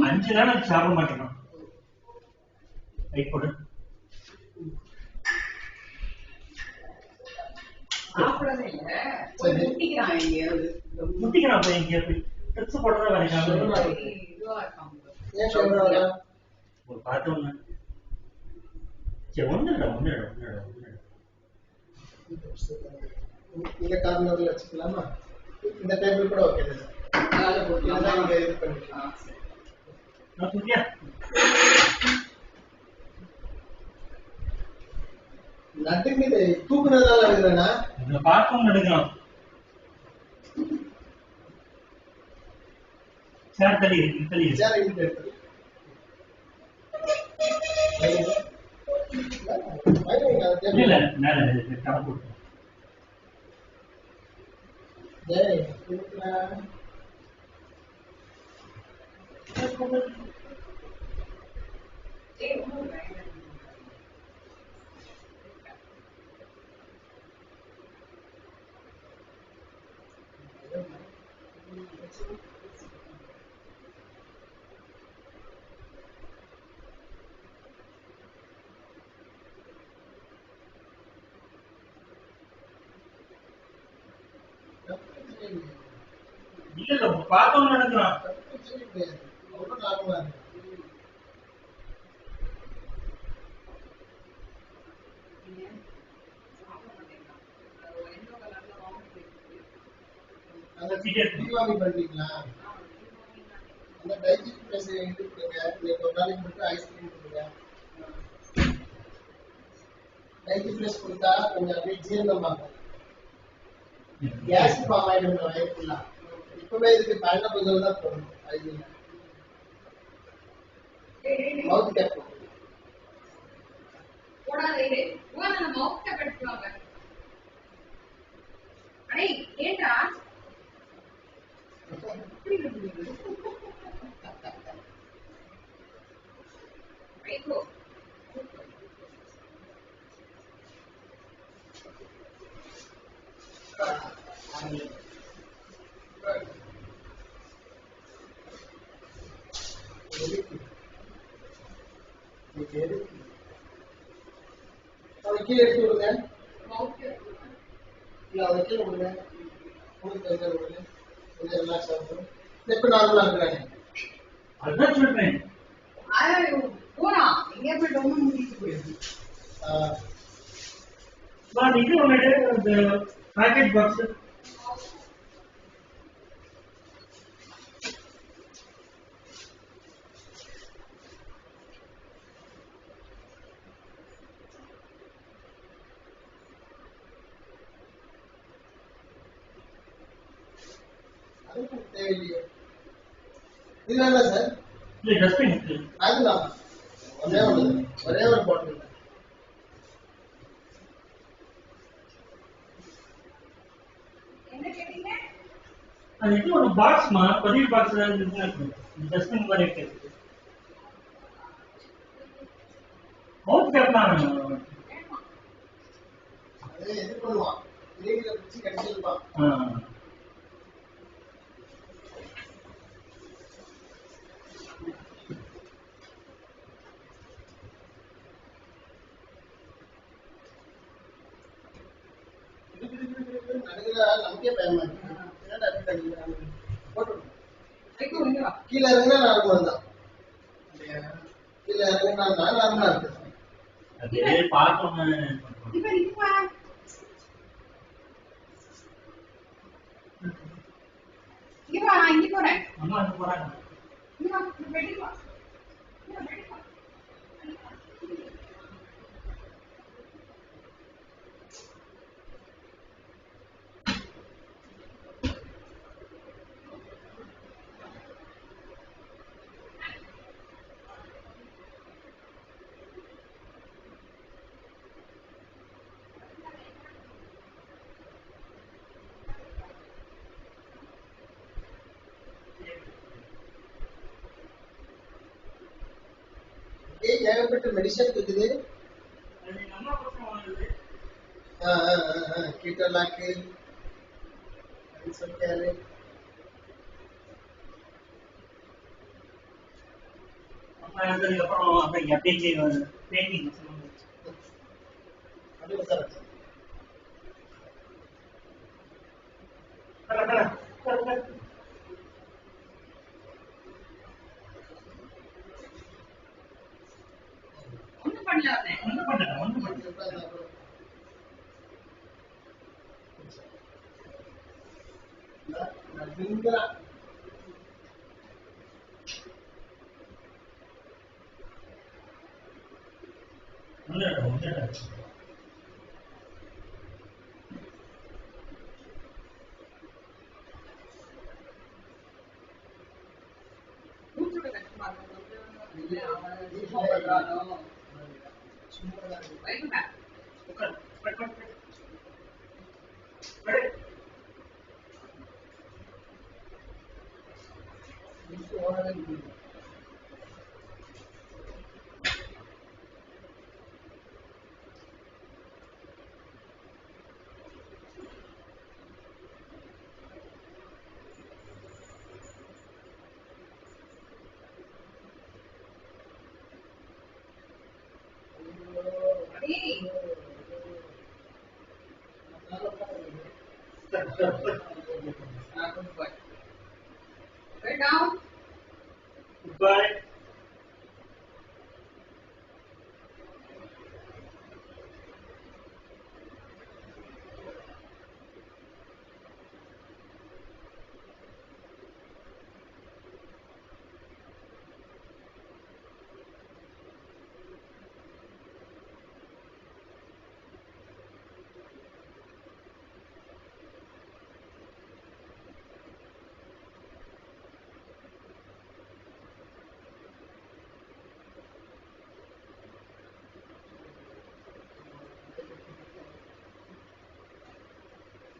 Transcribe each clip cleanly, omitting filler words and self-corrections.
5 நாள் அது சாப்பிட மாட்டேன். ரைட் போடு. முட்டிக்கிறான் போய் எங்கேயா போய் ட்ரிப்ஸ் போடுறதா வரைக்கும் ஒரு பார்த்து ஒண்ணு. சரி ஒண்ணு இந்த கார்னர்ல வச்சுக்கலாமா? இந்த டேபிள் கூட ஓகே தான். கால போட்டு அதான் இங்க இது பண்ணிக்கலாம். நான் சொல்லியா நட்டுங்க தூக்குனதால இருக்குறேனா? இத பார்க்கவும் நடுங்கலாம். சார் தள்ளி சார் இங்க எடுத்து இல்ல மேல கட போட்டு டேய் குடுடா ஏய் ஒண்ணு வேண்டாம். இல்ல பார்த்தோம் நடக்கலாம். அவ்வளவு நார்மலா அந்த டிவாமி பண்ணிக்கலாம். அந்த டைஜஸ்ட் பிளஸ் எடுத்து கொடுங்க. நீங்க ஒரு நாளைக்கு மட்டும் ஐஸ்கிரீம் கொடுங்க. டைஜஸ்ட் பிளஸ் கொடுத்தா கொஞ்சம் அப்படியே ஜீரணமாகும். கேஸ் ஃபார்ம் ஆயிடும் வயிற்றுல. இப்பவே இதுக்கு பேண்ட பதில் தான் போடணும். ஐடியா மவுத் கேப் போடாதே இது ஓனா நம்ம மவுத் கேப் எடுத்துவாங்க. அடே ஏண்டா ஐயோ கீழே எடுத்து விடுங்க. மவுத் கேப் இல்ல அதை கீழே விடுங்க. உங்களுக்கு தெரிஞ்ச விடுங்க. கொஞ்சம் ரிலாக்ஸ் ஆகும். எப்ப நார்மலா இருக்கிறாங்க. அதான் சொல்றேன். ஐயோ போனா எங்க போய் டொம்மு முடிச்சு போயிடுது. நான் இது ஒண்ணு இந்த பாக்கெட் பாக்ஸ் தேவையில்லையே. இது வேண்டாம் சார். இல்ல டஸ்ட்பின் இருக்கு. அதுதான் ஒரே ஒரு பாட்டில். என்ன கேட்டீங்க? அது இது ஒரு பாக்ஸ்மா பதிவு பாக்ஸ் இருக்கு. டஸ்ட்பின் மாதிரி இருக்கு. மவுத் கேப் தான் அதே இது பண்ணுவான். நீங்கள பிடிச்சி கடிச்சிருப்பான். நமக்கே பயமா இருக்கு. என்னடா இப்படி கடிக்கிறாங்க? போட்டு ஐயோ இங்க கீழே இறங்கினா நார்மல் தான். கீழே இறங்கினா நார்மலா இருக்கு. அதே பார்த்தோம். இப்ப நிப்பா இங்க போறேன். அம்மா அங்க போறாங்க. இங்க வா வெளிய வா. வெளிய வா. ஏகப்பட்ட மெடிசன் இருக்குது. அம்மா பசங்க வாங்குது. கீட்டலாக்கு சொல்லிட்டாரு. அதுக்கப்புறம் அப்படியே அப்படியே பெயிண்டிங் அப்படியே உட்கார. ஒண்ணும் பண்ணல அவனே. ஒன்றும் பண்ணல ஒன்றும் பண்ணல. கொஞ்சம் உட்கார்ந்தா கூட. நான் திங்குறேன். ஒன்றும் மூச்சோட கஷ்டமா இருக்கும். இல்ல, அவன் சும்மா பண்றானோ. சும்மா தான் இருக்கு. வைகுண்டா. உட்கார். முடிச்சு ஓடவே முடியல. டேய், good boy. Sit down. Goodbye.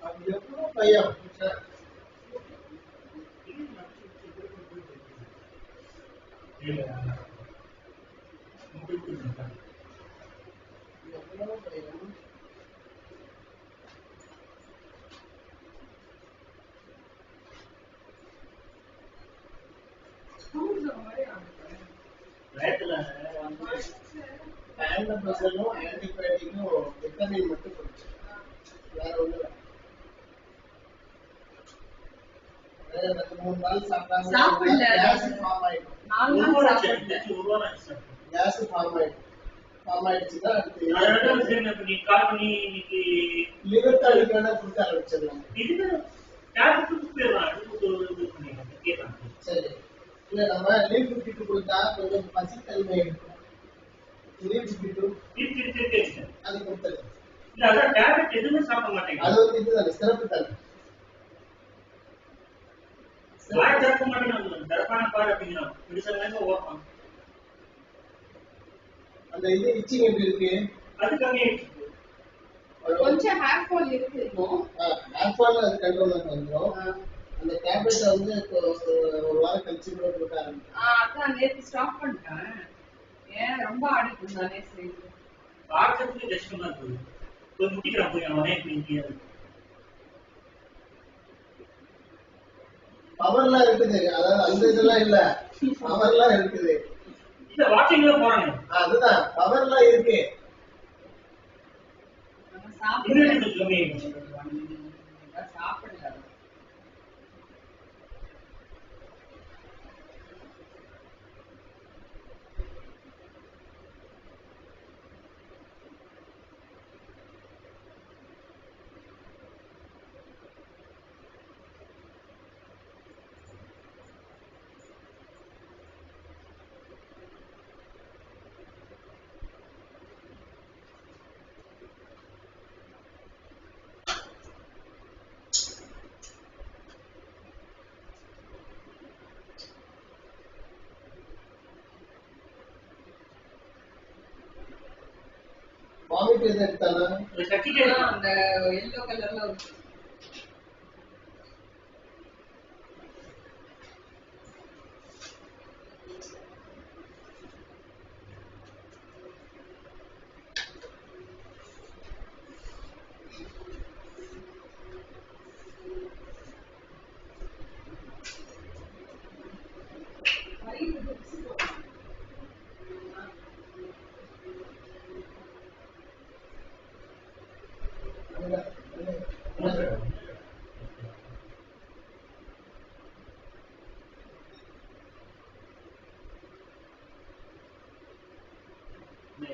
அது எவ்வளவு பையன் சார். எவ்வளவு பையன். ஆன்டிபயோட்டிக்கும் ஆன்டிபயோட்டிக்கும் விட்டமின் மட்டும் கொடுத்து வேற ஒண்ணு இல்லை. வேற 2-3 நாள் சாப்பிட்டாங்க சாப்பிடல. கேஸ் ஃபார்ம் ஆயிடும். 4 நாள் சாப்பிடல. கேஸ் ஃபார்ம் ஆயிடும். ஃபார்ம் ஆயிடுச்சுன்னா அடுத்து லிவர் டானிக் வேணா கொடுக்க ஆரம்பிச்சிடலாம். சரி. இல்ல நம்ம லீவ் விட்டு கொடுத்தா கொஞ்சம் பசித்தன்மை இருக்கும். லீவ் விட்டு அது கொடுத்தது. அது வந்து இதுதானே சிறப்பு தானே. அந்த இது இச்சிங் எப்படி இருக்கு? கொஞ்சம் ஹேர் ஃபால் இருக்கு இன்னும். ஹேர் ஃபால் அது கண்ட்ரோல் வந்துடும். அந்த டேப்லெட் வந்து இப்போ ஒரு வாரம் கழிச்சு கூட கொடுக்க ஆரம்பிக்கும். அதான் நேத்து ஸ்டாப் பண்ணிட்டேன். ஏன் ரொம்ப ஆடிட்டு இருந்தானே சரி. பவர்லாம் இருக்குது. அதாவது அந்த இதெல்லாம் இல்ல, பவர்லாம் இருக்குது. அதுதான் பவர்லாம் இருக்கு. நம்ம சாப்பிடல. சாப்பிடல. வாமிட் எது எடுத்தானா? அந்த எல்லோ கலர்ல இருக்கு.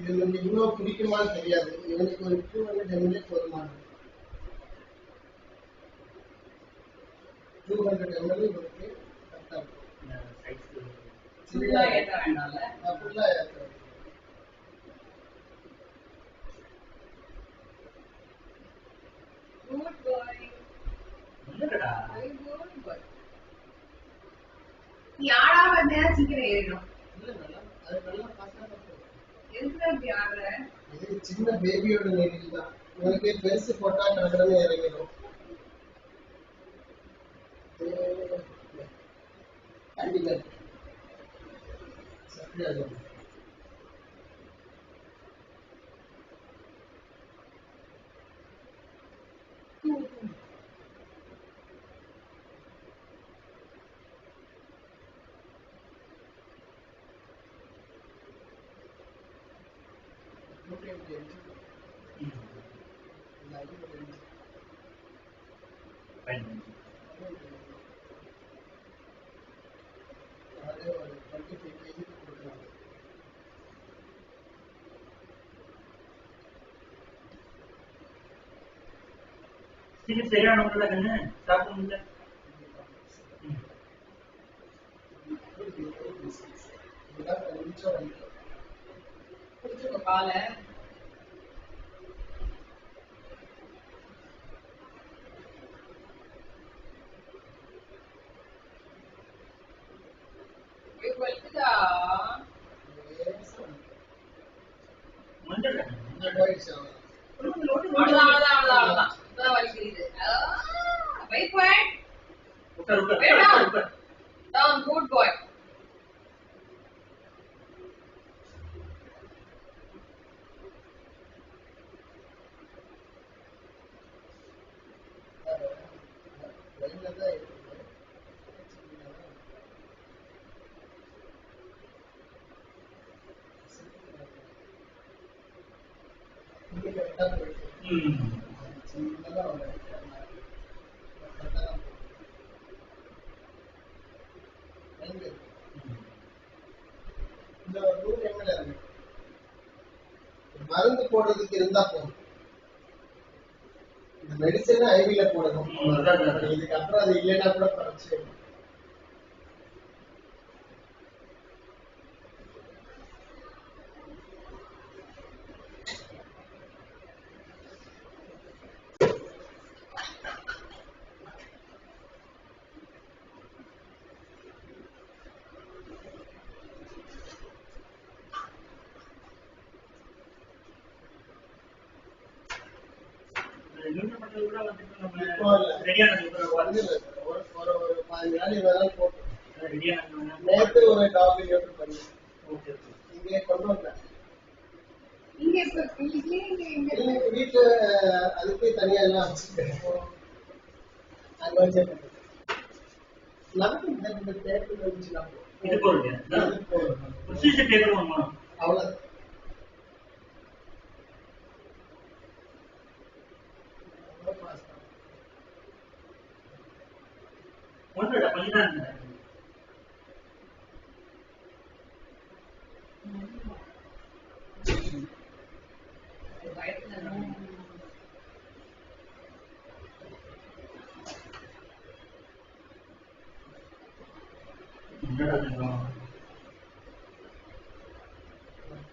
இது வந்து இவ்வளவு பிடிக்குமான்னு தெரியாது. இவனுக்கு ஒரு 200 ml போதுமானது. 200 ml இவனுக்கு கரெக்டா இருக்கும். ஃபுல்லா ஏத்த வேண்டாம்ல. ஃபுல்லா ஏற்ற வேண்டும். Good boy. என்னடா Very good boy. நீ ஆடாம இருந்தா சீக்கிரம் ஏறிடும். இல்ல நல்லா அது நல்லா பாஸ்டா போகும். எதுக்கு அப்படி ஆடுற? இது சின்ன பேபியோட நீடில் தான். உங்களுக்கு பெருசு போட்டா கடகடன்னு இறங்கிடும். கண்டிப்பா சரி அது அதே ஒரு 25 kg கொடுக்கலாம். இது சரியான முறையில் கண்ணு சாப்பிட முடியல. இதுதான் கொஞ்சம் வலிக்கும். குடிச்சுக்கோ பாலை. வலிக்குதா? மஞ்சள் அவ்வளவுதான். இப்பதான் வலிக்குது. Wait, wait. உட்கார். Down, good boy. மருந்து போடுறதுக்கு இருந்தா போதும். இந்த மெடிசன் ஐவில போடணும். இதுக்கப்புறம் அது இல்லைன்னா கூட பிரச்சனை இல்லை. ஒரு 15 நாள் இவதான் போட்டு நேற்று ஒரு டாக் லிட்டர் பண்ணி இங்கே கொண்டு வந்தேன். வீட்டுல அதுக்கே தனியா எல்லாம் வச்சுருக்கேன். அங்க வச்சு நமக்கு இந்த பேப்பர் வந்துச்சுன்னா அவ்வளவு ஒன்றுடா கொஞ்சம்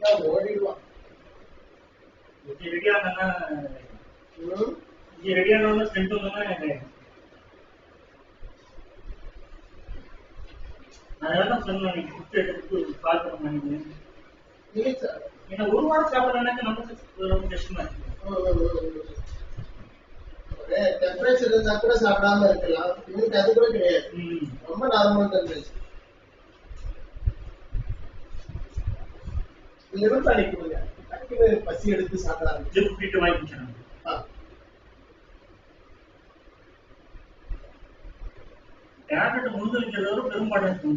தான் ஓடிடுவான். ரெடியான ஸ்ட்ரென்த் அதெல்லாம் சொன்னேன். நீங்க ஃபுட் எடுத்து கால் பண்ண மாட்டீங்க. ஏன்னா ஒரு வாரம் சாப்பிட்றேன்னாக்க நமக்கு ரொம்ப கஷ்டமா இருக்கு. டெம்பரேச்சர் இருந்தா கூட சாப்பிடாம இருக்கலாம். இவனுக்கு அது கூட கிடையாது. ரொம்ப நார்மல் டெம்பரேச்சர். லிவர் அடிக்க முடியாது. பசி எடுத்து சாப்பிடாது. கூட்டிட்டு வாங்கிக்கிறாங்க. டேப்லெட் முழுங்கிக்கிறதோட பெரும்பாடம் இருக்கு.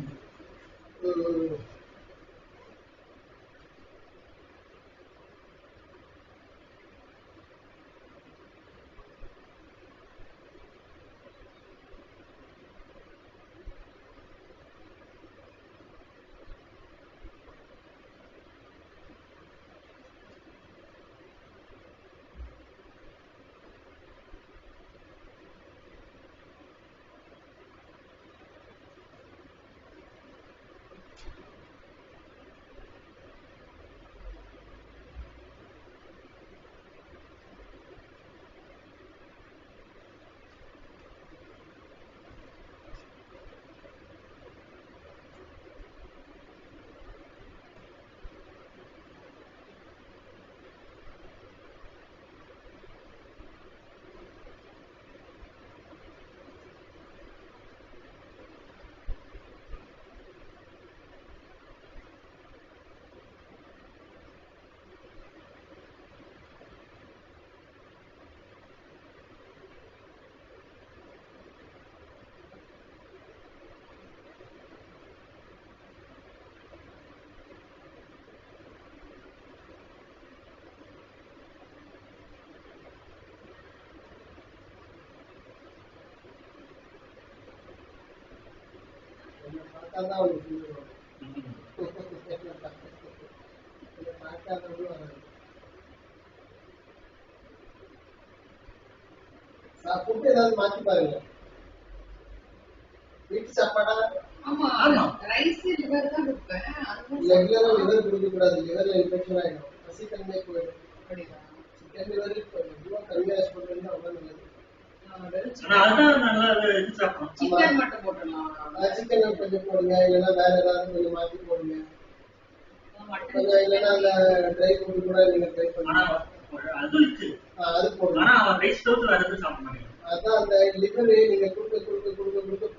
பார்த்தாதான் அவங்களுக்கு ஃபீவர் வரும். இதை பார்க்காதவங்களும் வராது. ஃபுட் ஏதாவது மாத்தி பாருங்க. வீட்டு சாப்பாடா? ஆமா ஆமா. ரைஸ் லிவர் தான் கொடுப்பேன். ரெகுலரா லிவர் கொடுக்க கூடாது. லிவர்ல இன்ஃபெக்ஷன் ஆயிடும். பசித்தன்மை போயிடும். சிக்கன் லிவர் எவ்வளவு கம்மியா யூஸ் பண்றீங்கன்னா அவ்வளவு நல்லது. ஆனா அதான் நல்லா இது சாப்பிடணும். சிக்கன் மட்டும் போட்டுடலாம். சிக்கன் கொஞ்சம் போடுங்க, இல்லைன்னா வேற ஏதாவது கொஞ்சம் மாத்தி போடுங்க. கொஞ்சம் இல்லைன்னா அந்த ட்ரை ஃபுட் கூட நீங்க ட்ரை ஆனா பண்ணுங்க. அது இருக்கு. அது போடுங்க. ஆனா அவன் ரைஸ் தவிர்த்து வேற எதுவும் சாப்பிட மாட்டேங்கிறான். அதான் அந்த லிவர் நீங்க கொடுக்க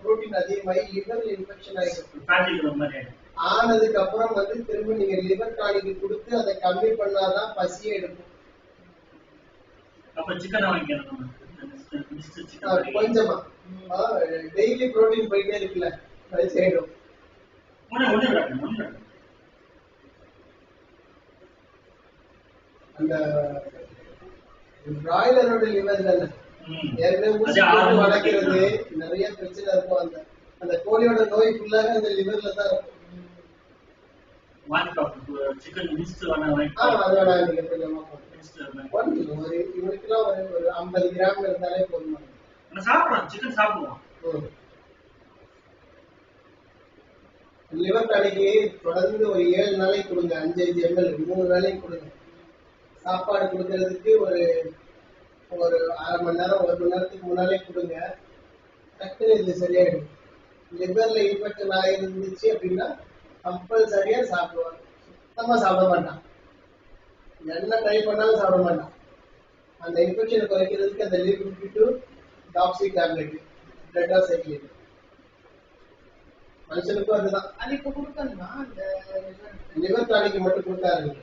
புரோட்டீன் அதிகமாகி லிவர்ல இன்ஃபெக்ஷன் ஆயிடும். ஃபேட்டி லிவர் மாதிரி ஆயிடும். ஆனதுக்கு அப்புறம் வந்து திரும்ப நீங்க லிவர் டானிக் கொடுத்து அதை கம்மி பண்ணாதான் பசியே எடுக்கும். அப்ப சிக்கன் வாங்கிக்கணும் நம்ம. கொஞ்சமா டெய்லி புரோட்டீன் போயிட்டே இருக்குல்ல, அது செய்யணும். அந்த பிராய்லரோட லிவர் தானே ஏற்கனவே வளர்க்கிறது நிறைய பிரச்சனை இருக்கும். அந்த அந்த கோழியோட நோய் ஃபுல்லாக அந்த லிவர்ல தான் இருக்கும். அதோட நீங்க கொஞ்சமா ஒரு இவனுக்குலாம் ஒரு 50 கிராம் இருந்தாலே போதும். சிக்கன் சாப்பிடுவோம். லிவர் டானிக்கு தொடர்ந்து ஒரு 7 நாளைக்கு கொடுங்க. 5 ml 3 வேளைக்கு கொடுங்க. சாப்பாடு கொடுக்கறதுக்கு ஒரு ஒரு அரை மணி நேரம் 1 மணி நேரத்துக்கு முன்னாலே கொடுங்க. டக்குனு இது சரியாயிடும். லிவர்ல இன்ஃபெக்ஷன் ஆயிருந்துச்சு அப்படின்னா கம்பல்சரியா சாப்பிடுவாங்க. சுத்தமா சாப்பிட மாட்டான். என்ன ட்ரை பண்ணாலும் சாப்பிட மாட்டான். அந்த இன்ஃபெக்ஷனை குறைக்கிறதுக்கு அந்த lipid taxi tablet blood cycle மனுஷனுக்கும் அதுதான். அது இப்ப கொடுக்கணுமா? அந்த லிவர் டானிக் மட்டும் கொடுத்தாருங்க.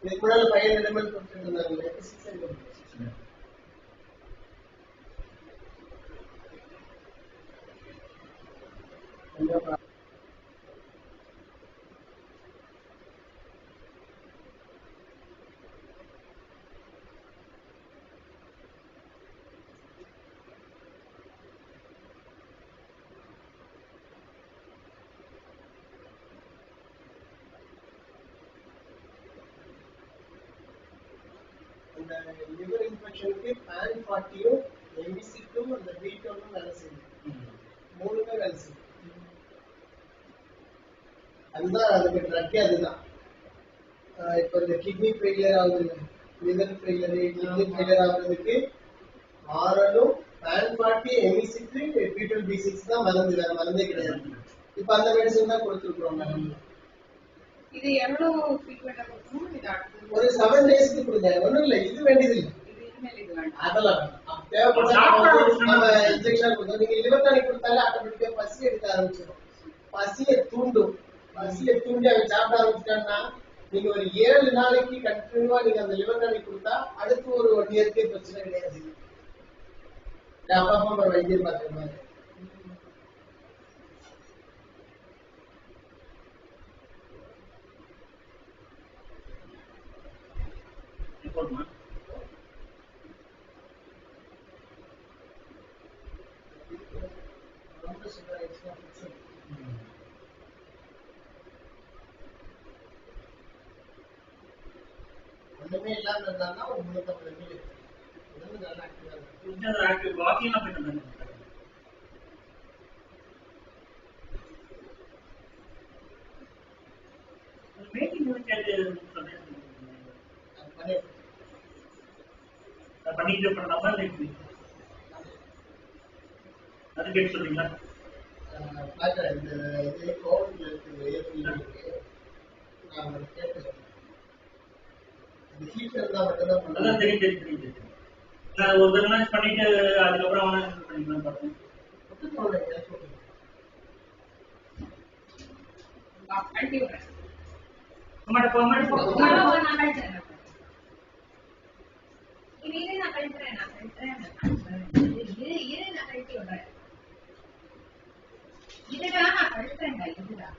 இதுக்கு முன்னால 500 ml கொடுத்துட்டு இருந்தாங்க. 600 லிவர் இன்ஃபெக்ஷனுக்கு pan 40 எமிசிக்கும் அந்த பீட்டோனும் வேலை செய்யும். மூணுமே வேலை செய்யும். அதுதான் அதுக்கு ட்ரக்கே அதுதான். இப்போ இந்த கிட்னி ஃபெயிலியர் ஆகுது, லிவர் ஃபெயிலியர், கிட்னி ஃபெயிலியர் ஆகுறதுக்கு ஆரலும் pan 40 எமிசிக்கு பீட்டல் B6 தான் மருந்து, வேற மருந்தே கிடையாது. இப்போ அந்த மெடிசன் தான் கொடுத்துருக்குறோம். இது எவ்வளவு ஃப்ரீக்வெண்டா கொடுக்கணும்? இது அடுத்து ஒரு 7 டேஸ்க்கு கொடுங்க. ஒண்ணும் இல்ல, இது வேண்டியது இல்லை. அதெல்லாம் தேவைப்பட்டா இன்ஜெக்ஷன் கொடுத்தோம். நீங்க லிவர் டானிக் கொடுத்தாலே ஆட்டோமேட்டிக்கா பசி எடுக்க ஆரம்பிச்சிடும். பசியை தூண்டும். பசியை தூண்டி அவன் சாப்பிட ஆரம்பிச்சிட்டான்னா நீங்க ஒரு 7 நாளைக்கு கண்டினியூவா நீங்க அந்த லிவர் டானிக் கொடுத்தா அடுத்து ஒரு 1 இயர்க்கே பிரச்சனை கிடையாது. அப்பா வைத்தியம் பார்க்குற மாதிரி. ஒண்ணுமே இல்லாம இருந்தாங்கன்னா ஒரு 350 ml நல்லா ஆக்டிவா இருக்கும். பண்ணிட்டு பண்ணாம அது கேட்டு சொல்றீங்களா? இந்த இது கோவிட்ல இருக்கு, நான் கேட்டு ஹீட் இருந்தா மட்டும்தான் தெரியும். நான் ஒரு தடவை பண்ணிட்டு அதுக்கப்புறம் அவனை பண்ணிக்கலாம் பார்த்தேன். கழட்டி விடுறேன். அம்மாட்ட போ, அம்மாட்ட போ, அம்மாட்ட போ. நான் கழட்டுறேன். இரு நான் கழட்டுறேன். நான் கழட்டி விடுறேன். இதுடா நான் கழட்டுறேன்டா. இதுடா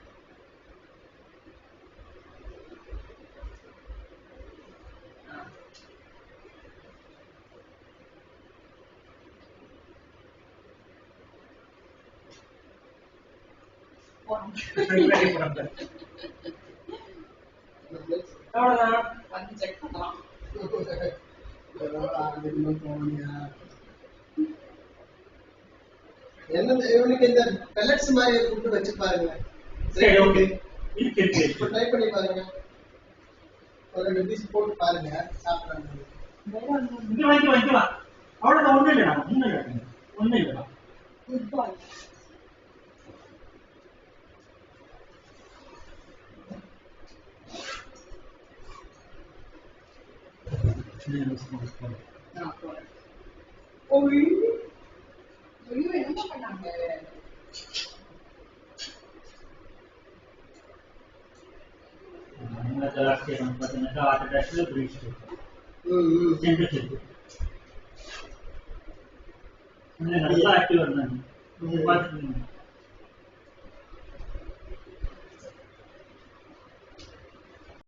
அவ்வளவுதான். வந்து செக் பண்ணலாம். என்னது இவனுக்கு இந்த பெல்லட்ஸ் மாதிரி ஃபுட் வச்சு பாருங்க. சரி, ஓகே. இருக்கு. இப்போ ட்ரை பண்ணி பாருங்க. ஒரு 2 பீஸ் போட்டு பாருங்க, சாப்பிடுறாங்க. இங்க வைக்கலாம். அவ்வளவுதான், ஒண்ணும் இல்லைடா. குட் பாய். நான் போறேன். ஐயோ என்ன பண்ணாங்க? பார்த்தீங்கன்னா ஆர்ட் அட்டாச்ல பிரீச் ம் சென்டர் செக் நல்லா ஆக்டிவா இருந்தாங்க. பார்த்துக்கோங்க.